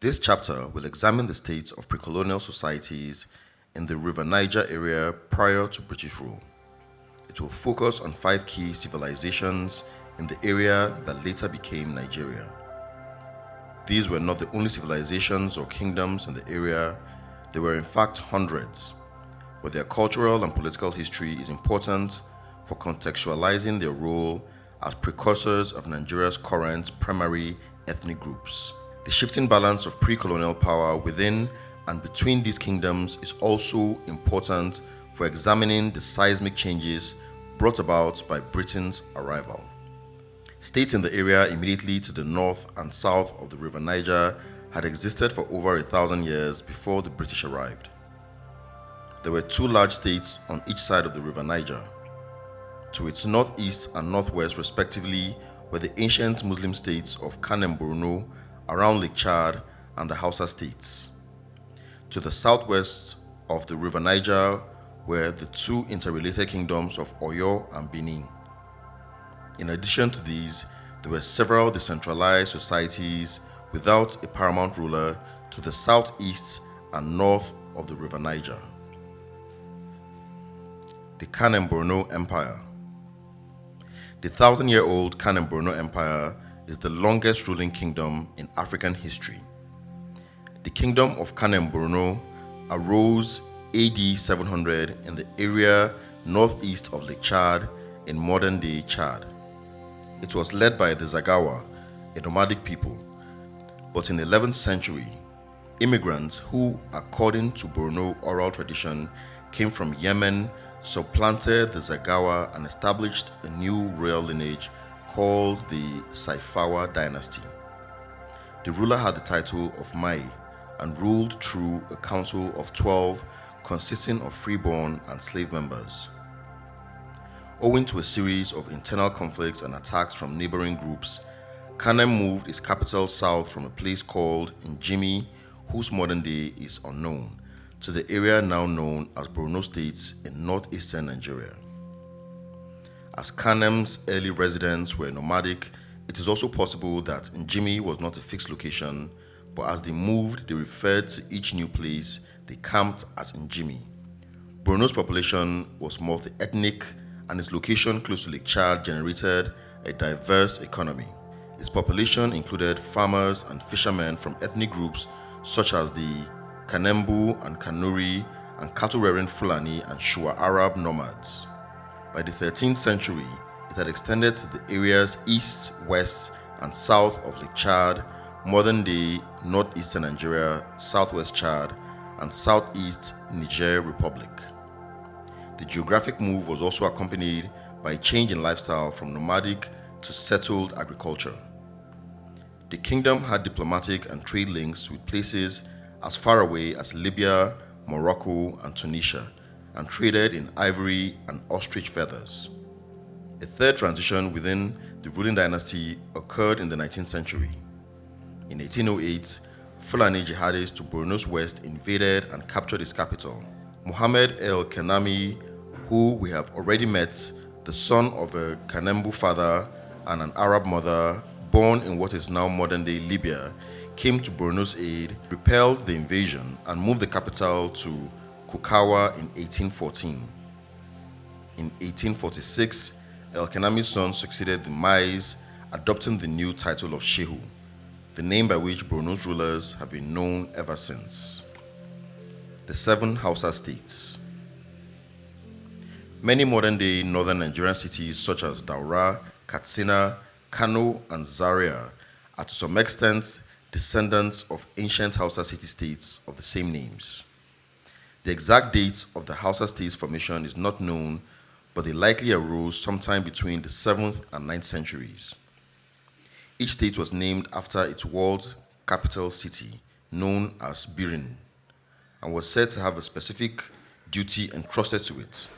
This chapter will examine the state of pre-colonial societies in the River Niger area prior to British rule. It will focus on 5 key civilizations in the area that later became Nigeria. These were not the only civilizations or kingdoms in the area, there were in fact hundreds, but their cultural and political history is important for contextualizing their role as precursors of Nigeria's current primary ethnic groups. The shifting balance of pre-colonial power within and between these kingdoms is also important for examining the seismic changes brought about by Britain's arrival. States in the area immediately to the north and south of the River Niger had existed for over 1,000 years before the British arrived. There were 2 large states on each side of the River Niger. To its northeast and northwest respectively were the ancient Muslim states of Kanem Borno around Lake Chad and the Hausa states. To the southwest of the River Niger were the 2 interrelated kingdoms of Oyo and Benin. In addition to these, there were several decentralized societies without a paramount ruler to the southeast and north of the River Niger. The Kanem Borno Empire. The 1,000-year-old Kanem Borno Empire is the longest ruling kingdom in African history. The kingdom of Kanem Borno arose AD 700 in the area northeast of Lake Chad in modern-day Chad. It was led by the Zagawa, a nomadic people, but in the 11th century, immigrants who, according to Borno oral tradition, came from Yemen supplanted the Zagawa and established a new royal lineage called the Saifawa dynasty. The ruler had the title of Mai and ruled through a council of 12 consisting of freeborn and slave members. Owing to a series of internal conflicts and attacks from neighboring groups, Kanem moved its capital south from a place called Njimi, whose modern day is unknown, to the area now known as Borno State in northeastern Nigeria. As Kanem's early residents were nomadic, it is also possible that Njimi was not a fixed location, but as they moved, they referred to each new place they camped as Njimi. Borno's population was multi-ethnic, and its location close to Lake Chad generated a diverse economy. Its population included farmers and fishermen from ethnic groups such as the Kanembu and Kanuri and cattle-rearing Fulani and Shua Arab nomads. By the 13th century, it had extended to the areas east, west, and south of Lake Chad, modern-day northeastern Nigeria, southwest Chad, and southeast Niger Republic. The geographic move was also accompanied by a change in lifestyle from nomadic to settled agriculture. The kingdom had diplomatic and trade links with places as far away as Libya, Morocco, and Tunisia, and traded in ivory and ostrich feathers. A third transition within the ruling dynasty occurred in the 19th century. In 1808, Fulani jihadists to Borno's west invaded and captured its capital. Muhammad el-Kenami, who we have already met, the son of a Kanembu father and an Arab mother, born in what is now modern-day Libya, came to Borno's aid, repelled the invasion, and moved the capital to Kukawa in 1814. In 1846, el-Kenami's son succeeded the Mais, adopting the new title of Shehu, the name by which Borno's rulers have been known ever since. The 7 Hausa states. Many modern-day northern Nigerian cities such as Daura, Katsina, Kano, and Zaria are to some extent descendants of ancient Hausa city-states of the same names. The exact date of the Hausa states formation is not known, but they likely arose sometime between the 7th and 9th centuries. Each state was named after its walled capital city, known as Birin, and was said to have a specific duty entrusted to it.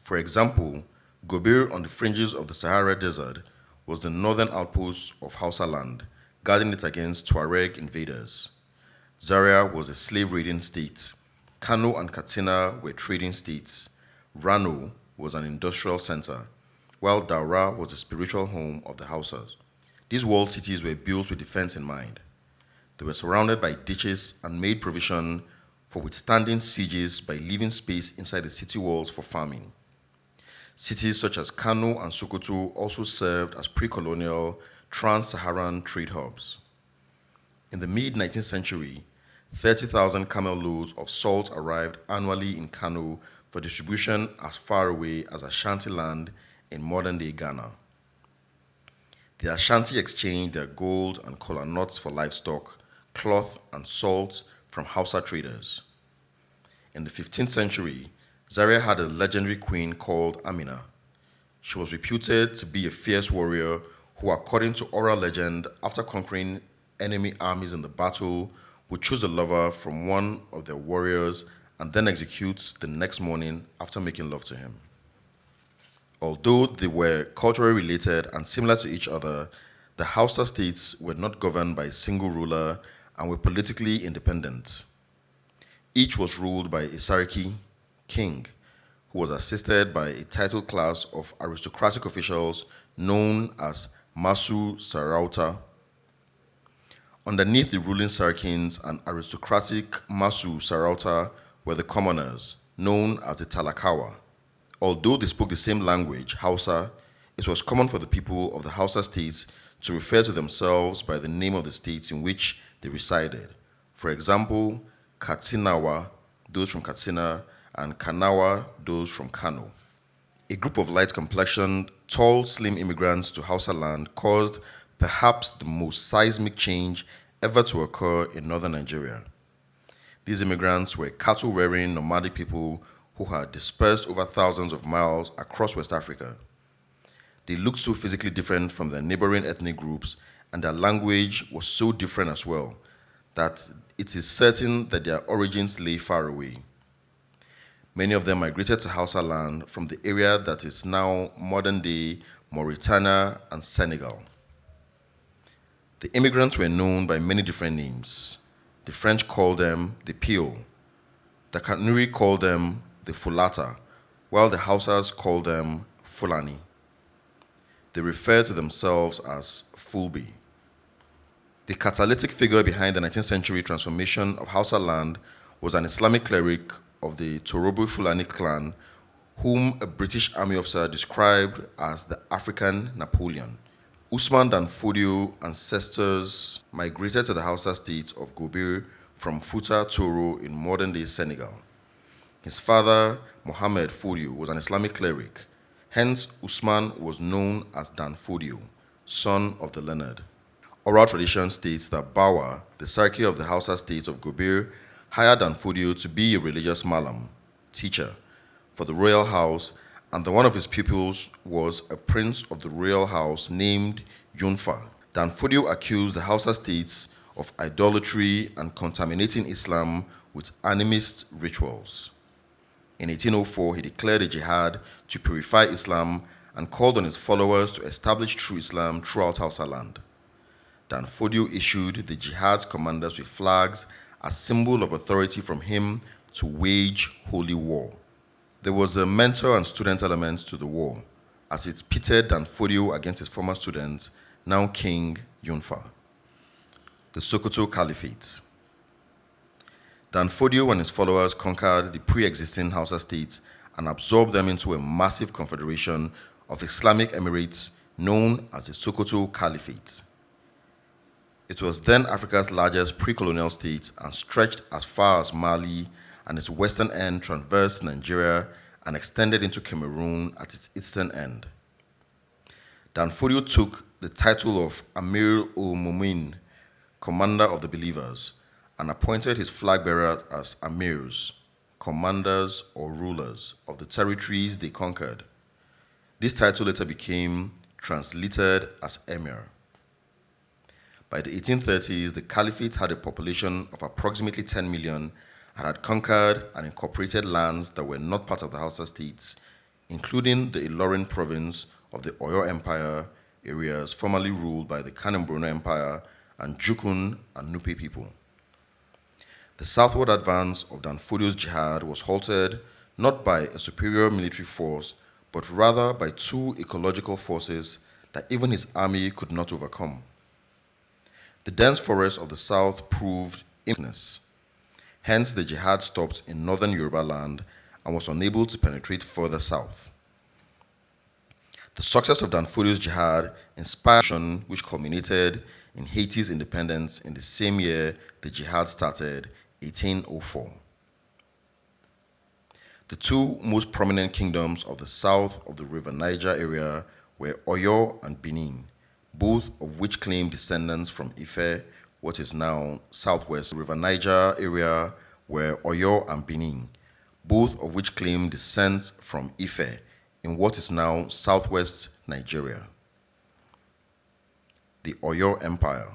For example, Gobir on the fringes of the Sahara Desert was the northern outpost of Hausa land, guarding it against Tuareg invaders. Zaria was a slave-raiding state. Kano and Katsina were trading states. Rano was an industrial center, while Daura was the spiritual home of the Hausas. These walled cities were built with defense in mind. They were surrounded by ditches and made provision for withstanding sieges by leaving space inside the city walls for farming. Cities such as Kano and Sokoto also served as pre-colonial trans-Saharan trade hubs. In the mid-19th century, 30,000 camel loads of salt arrived annually in Kano for distribution as far away as Ashanti land in modern-day Ghana. The Ashanti exchanged their gold and kola nuts for livestock, cloth, and salt from Hausa traders. In the 15th century, Zaria had a legendary queen called Amina. She was reputed to be a fierce warrior who, according to oral legend, after conquering enemy armies in the battle, would choose a lover from one of their warriors and then execute the next morning after making love to him. Although they were culturally related and similar to each other, the Hausa states were not governed by a single ruler and were politically independent. Each was ruled by a Sarki, king, who was assisted by a titled class of aristocratic officials known as Masu Sarauta. Underneath the ruling Sarkins and aristocratic Masu Sarauta were the commoners, known as the Talakawa. Although they spoke the same language, Hausa, it was common for the people of the Hausa states to refer to themselves by the name of the states in which they resided. For example, Katsinawa, those from Katsina, and Kanawa, those from Kano. A group of light-complexioned, tall, slim immigrants to Hausa land caused perhaps the most seismic change ever to occur in northern Nigeria. These immigrants were cattle-rearing nomadic people who had dispersed over thousands of miles across West Africa. They looked so physically different from their neighboring ethnic groups, and their language was so different as well, that it is certain that their origins lay far away. Many of them migrated to Hausa land from the area that is now modern-day Mauritania and Senegal. The immigrants were known by many different names. The French called them the Pio. The Kanuri called them the Fulata, while the Hausas called them Fulani. They referred to themselves as Fulbi. The catalytic figure behind the 19th century transformation of Hausa land was an Islamic cleric of the Torobo Fulani clan, whom a British army officer described as the African Napoleon. Usman Dan Fodio ancestors migrated to the Hausa state of Gobir from Futa Toro in modern-day Senegal. His father, Mohammed Fodio, was an Islamic cleric. Hence, Usman was known as Dan Fodio, son of the learned. Oral tradition states that Bawa, the Sarki of the Hausa state of Gobir, hired Dan Fodio to be a religious malam, teacher, for the royal house, and that one of his pupils was a prince of the royal house named Yunfa. Dan Fodio accused the Hausa states of idolatry and contaminating Islam with animist rituals. In 1804, he declared a jihad to purify Islam and called on his followers to establish true Islam throughout Hausa land. Dan Fodio issued the jihad's commanders with flags as symbol of authority from him to wage holy war. There was a mentor and student element to the war, as it pitted Dan Fodio against his former student, now King Yunfa. The Sokoto Caliphate. Dan Fodio and his followers conquered the pre-existing Hausa states and absorbed them into a massive confederation of Islamic emirates known as the Sokoto Caliphate. It was then Africa's largest pre-colonial state and stretched as far as Mali, and its western end traversed Nigeria and extended into Cameroon at its eastern end. Dan Fodio took the title of Amir ul-Mumin, commander of the believers, and appointed his flag bearers as amirs, commanders or rulers of the territories they conquered. This title later became translated as emir. By the 1830s, the caliphate had a population of approximately 10 million and had conquered and incorporated lands that were not part of the Hausa states, including the Ilorin province of the Oyo Empire areas formerly ruled by the Kanem-Borno Empire and Jukun and Nupe people. The southward advance of Dan Fodio's jihad was halted not by a superior military force, but rather by two ecological forces that even his army could not overcome. The dense forests of the south proved impotent. Hence, the jihad stopped in northern Yoruba land and was unable to penetrate further south. The success of Danfodio's jihad inspired action which culminated in Haiti's independence in the same year the jihad started, 1804. The two most prominent kingdoms of the south of the River Niger area were Oyo and Benin, both of which claimed descendants from Ife, what is now southwest River Niger area were Oyo and Benin, both of which claim descent from Ife in what is now southwest Nigeria. The Oyo Empire.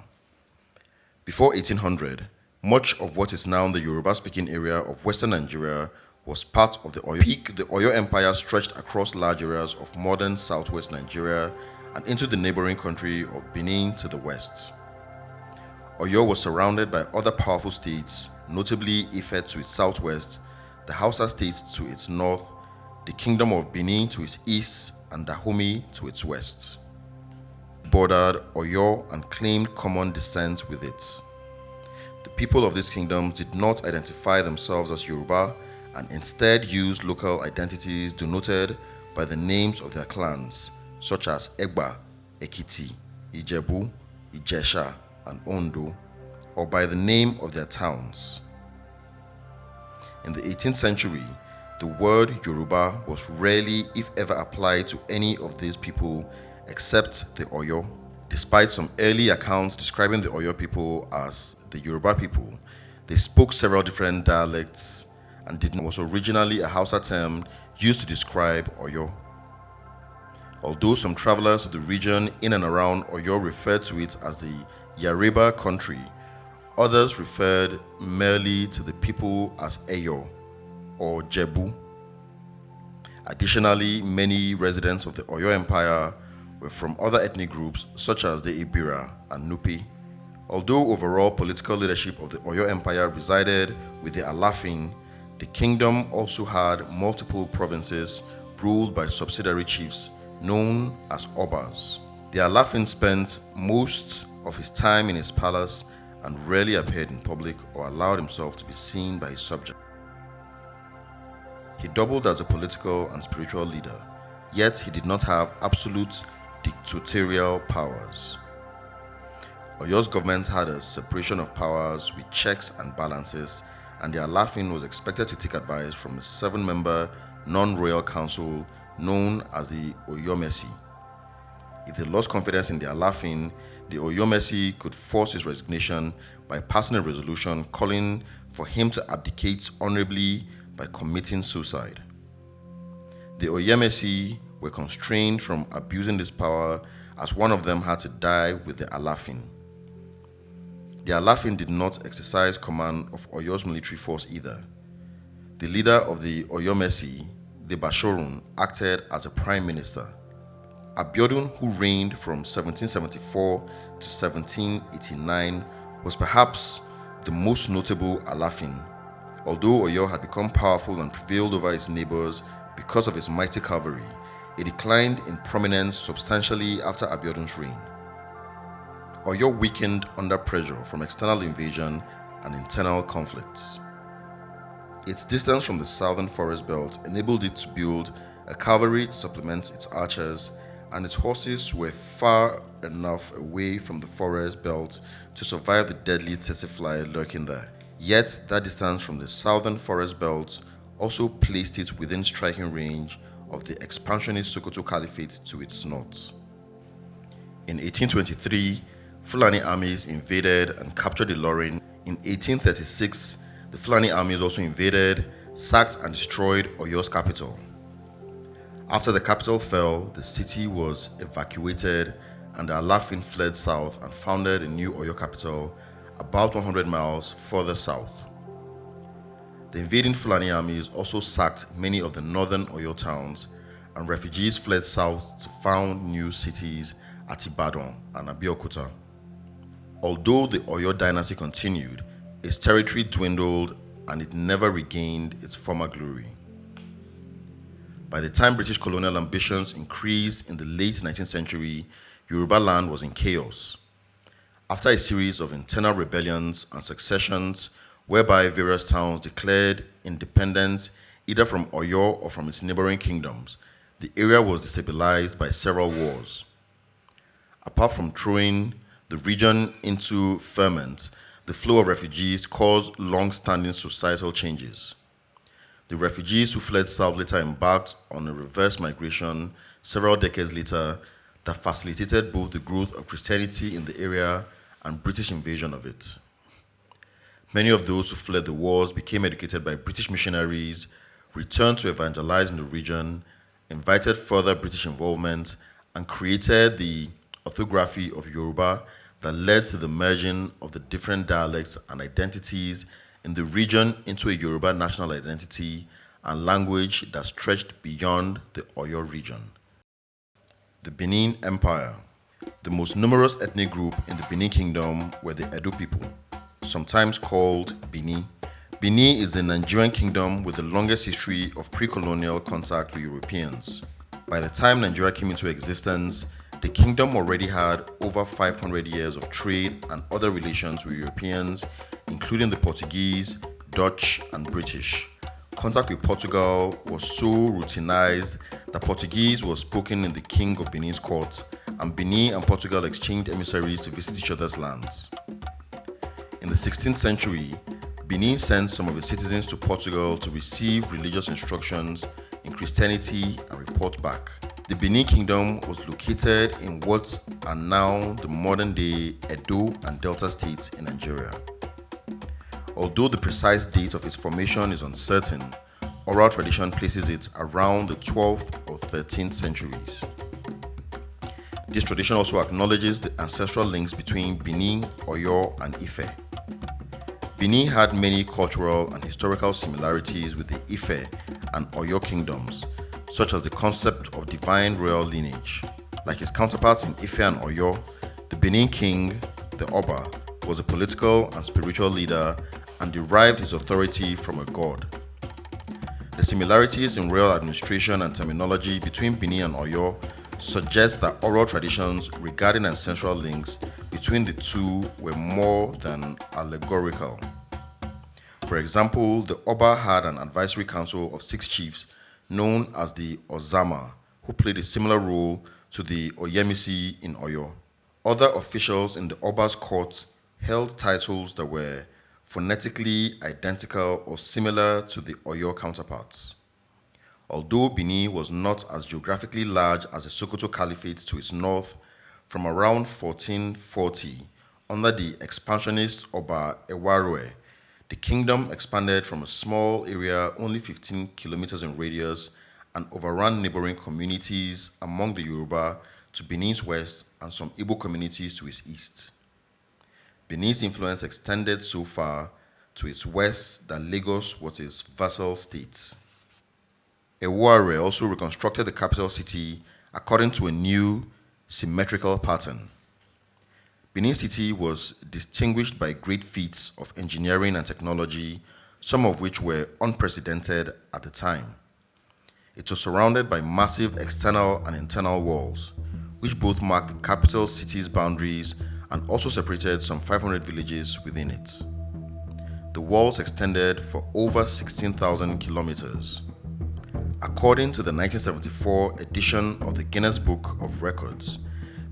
Before 1800, much of what is now the Yoruba-speaking area of western Nigeria was part of the Oyo Peak. The Oyo Empire stretched across large areas of modern southwest Nigeria and into the neighboring country of Benin to the west. Oyo was surrounded by other powerful states, notably Ife to its southwest, the Hausa states to its north, the Kingdom of Benin to its east, and Dahomey to its west. Bordered Oyo and claimed common descent with it. The people of these kingdoms did not identify themselves as Yoruba and instead used local identities denoted by the names of their clans, such as Egba, Ekiti, Ijebu, Ijesha, and Ondo, or by the name of their towns. In the 18th century, the word Yoruba was rarely, if ever, applied to any of these people except the Oyo. Despite some early accounts describing the Oyo people as the Yoruba people, they spoke several different dialects and was originally a Hausa term used to describe Oyo. Although some travelers to the region in and around Oyo referred to it as the Yariba country, others referred merely to the people as Eyo or Jebu. Additionally, many residents of the Oyo Empire were from other ethnic groups such as the Ibira and Nupi. Although overall political leadership of the Oyo Empire resided with the Alafin, the kingdom also had multiple provinces ruled by subsidiary chiefs known as Obas. The Alafin spent most of his time in his palace and rarely appeared in public or allowed himself to be seen by his subjects. He doubled as a political and spiritual leader, yet he did not have absolute dictatorial powers. Oyo's government had a separation of powers with checks and balances, and the Alafin was expected to take advice from a 7-member non-royal council known as the Oyomesi. If they lost confidence in the Alafin, the Oyomesi could force his resignation by passing a resolution calling for him to abdicate honorably by committing suicide. The Oyomesi were constrained from abusing this power as one of them had to die with the Alafin. The Alafin did not exercise command of Oyo's military force either. The leader of the Oyomesi, the Bashorun, acted as a prime minister. Abiodun, who reigned from 1774 to 1789, was perhaps the most notable Alafin. Although Oyo had become powerful and prevailed over its neighbors because of its mighty cavalry, it declined in prominence substantially after Abiodun's reign. Oyo weakened under pressure from external invasion and internal conflicts. Its distance from the southern forest belt enabled it to build a cavalry to supplement its archers, and its horses were far enough away from the forest belt to survive the deadly tsetse fly lurking there. Yet, that distance from the southern forest belt also placed it within striking range of the expansionist Sokoto Caliphate to its north. In 1823, Fulani armies invaded and captured Ilorin. In 1836, the Fulani armies also invaded, sacked and destroyed Oyo's capital. After the capital fell, the city was evacuated and the Alafin fled south and founded a new Oyo capital about 100 miles further south. The invading Fulani armies also sacked many of the northern Oyo towns, and refugees fled south to found new cities at Ibadan and Abeokuta. Although the Oyo dynasty continued, its territory dwindled and it never regained its former glory. By the time British colonial ambitions increased in the late 19th century, Yoruba land was in chaos. After a series of internal rebellions and successions whereby various towns declared independence either from Oyo or from its neighboring kingdoms, the area was destabilized by several wars. Apart from throwing the region into ferment, the flow of refugees caused long-standing societal changes. The refugees who fled south later embarked on a reverse migration several decades later that facilitated both the growth of Christianity in the area and British invasion of it. Many of those who fled the wars became educated by British missionaries, returned to evangelize in the region, invited further British involvement, and created the orthography of Yoruba that led to the merging of the different dialects and identities in the region into a Yoruba national identity and language that stretched beyond the Oyo region. The Benin Empire. The most numerous ethnic group in the Benin Kingdom were the Edo people, sometimes called Bini. Bini is the Nigerian kingdom with the longest history of pre-colonial contact with Europeans. By the time Nigeria came into existence, the kingdom already had over 500 years of trade and other relations with Europeans, including the Portuguese, Dutch, and British. Contact with Portugal was so routinized that Portuguese was spoken in the King of Benin's court, and Benin and Portugal exchanged emissaries to visit each other's lands. In the 16th century, Benin sent some of its citizens to Portugal to receive religious instructions in Christianity and report back. The Benin Kingdom was located in what are now the modern-day Edo and Delta states in Nigeria. Although the precise date of its formation is uncertain, oral tradition places it around the 12th or 13th centuries. This tradition also acknowledges the ancestral links between Benin, Oyo, and Ife. Benin had many cultural and historical similarities with the Ife and Oyo kingdoms, such as the concept of divine royal lineage. Like its counterparts in Ife and Oyo, the Benin king, the Oba, was a political and spiritual leader and derived his authority from a god. The similarities in royal administration and terminology between Benin and Oyo suggest that oral traditions regarding ancestral links between the two were more than allegorical. For example, the Oba had an advisory council of 6 chiefs known as the Ozama, who played a similar role to the Oyemisi in Oyo. Other officials in the Oba's court held titles that were phonetically identical or similar to the Oyo counterparts. Although Benin was not as geographically large as the Sokoto Caliphate to its north, from around 1440, under the expansionist Oba Ewarwe, the kingdom expanded from a small area only 15 kilometers in radius and overran neighboring communities among the Yoruba to Benin's west and some Igbo communities to its east. Benin's influence extended so far to its west that Lagos was its vassal state. Ewarwe also reconstructed the capital city according to a new symmetrical pattern. Benin City was distinguished by great feats of engineering and technology, some of which were unprecedented at the time. It was surrounded by massive external and internal walls, which both marked the capital city's boundaries and also separated some 500 villages within it. The walls extended for over 16,000 kilometers. According to the 1974 edition of the Guinness Book of Records,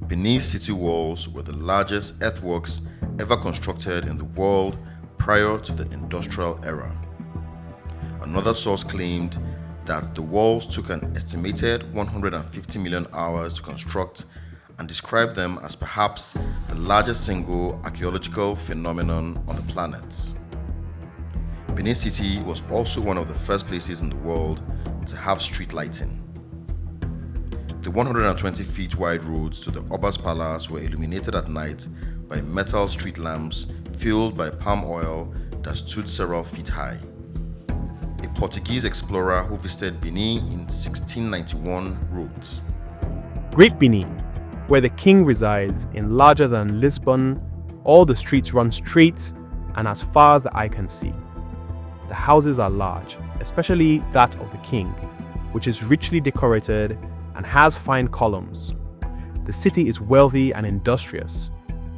Benin's city walls were the largest earthworks ever constructed in the world prior to the industrial era. Another source claimed that the walls took an estimated 150 million hours to construct and described them as perhaps the largest single archaeological phenomenon on the planet. Benin City was also one of the first places in the world to have street lighting. The 120 feet wide roads to the Oba's palace were illuminated at night by metal street lamps filled by palm oil that stood several feet high. A Portuguese explorer who visited Benin in 1691 wrote, Great Benin, where the king resides, in larger than Lisbon, all the streets run straight and as far as the eye can see. The houses are large, especially that of the king, which is richly decorated and has fine columns. The city is wealthy and industrious.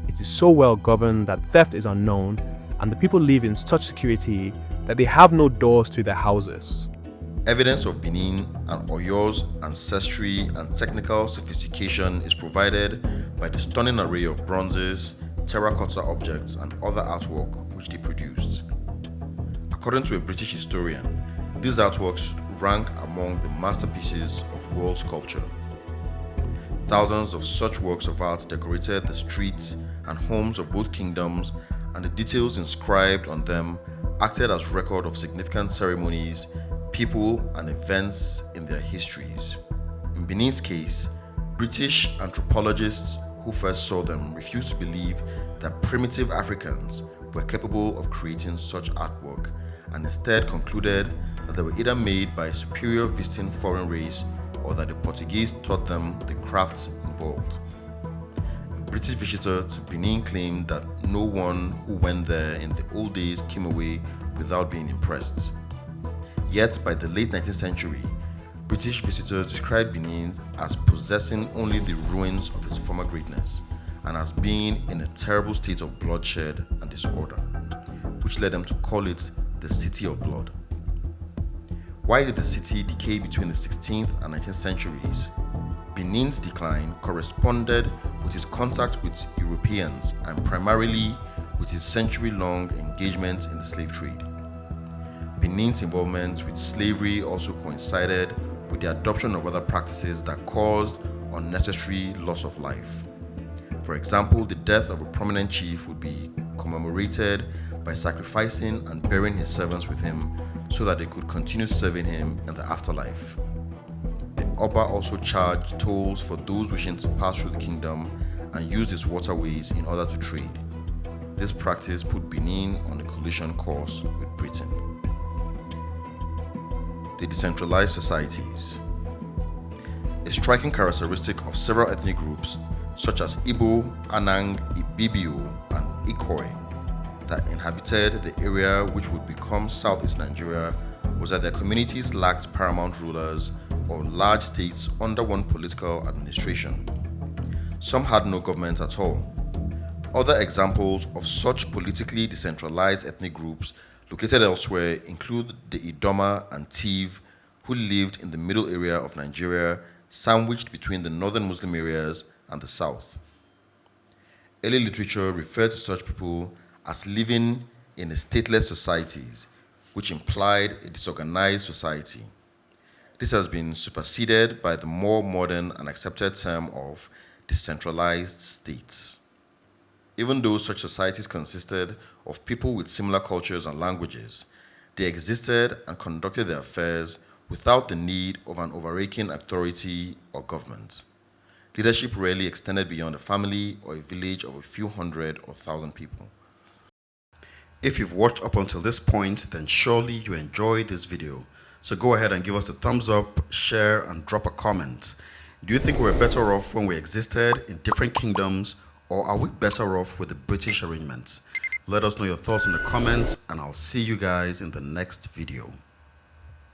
It is so well governed that theft is unknown, and the people live in such security that they have no doors to their houses. Evidence of Benin and Oyo's ancestry and technical sophistication is provided by the stunning array of bronzes, terracotta objects, and other artwork which they produced. According to a British historian, these artworks rank among the masterpieces of world sculpture. Thousands of such works of art decorated the streets and homes of both kingdoms, and the details inscribed on them acted as record of significant ceremonies, people, and events in their histories. In Benin's case, British anthropologists who first saw them refused to believe that primitive Africans were capable of creating such artwork, and instead concluded that they were either made by a superior visiting foreign race or that the Portuguese taught them the crafts involved. A British visitor to Benin claimed that no one who went there in the old days came away without being impressed. Yet, by the late 19th century, British visitors described Benin as possessing only the ruins of its former greatness and as being in a terrible state of bloodshed and disorder, which led them to call it the City of Blood. Why did the city decay between the 16th and 19th centuries? Benin's decline corresponded with its contact with Europeans and primarily with its century-long engagement in the slave trade. Benin's involvement with slavery also coincided with the adoption of other practices that caused unnecessary loss of life. For example, the death of a prominent chief would be commemorated by sacrificing and burying his servants with him so that they could continue serving him in the afterlife. The Oba also charged tolls for those wishing to pass through the kingdom and used its waterways in order to trade. This practice put Benin on a collision course with Britain. The decentralized societies. A striking characteristic of several ethnic groups, such as Igbo, Anang, Ibibio, and Ikoi, that inhabited the area which would become Southeast Nigeria, was that their communities lacked paramount rulers or large states under one political administration. Some had no government at all. Other examples of such politically decentralized ethnic groups located elsewhere include the Idoma and Tiv, who lived in the middle area of Nigeria, sandwiched between the northern Muslim areas and the south. Early literature referred to such people as living in a stateless societies, which implied a disorganized society. This has been superseded by the more modern and accepted term of decentralized states. Even though such societies consisted of people with similar cultures and languages, they existed and conducted their affairs without the need of an overarching authority or government. Leadership rarely extended beyond a family or a village of a few hundred or thousand people. If you've watched up until this point, then surely you enjoyed this video. So go ahead and give us a thumbs up, share, and drop a comment. Do you think we're better off when we existed in different kingdoms, or are we better off with the British arrangement? Let us know your thoughts in the comments, and I'll see you guys in the next video.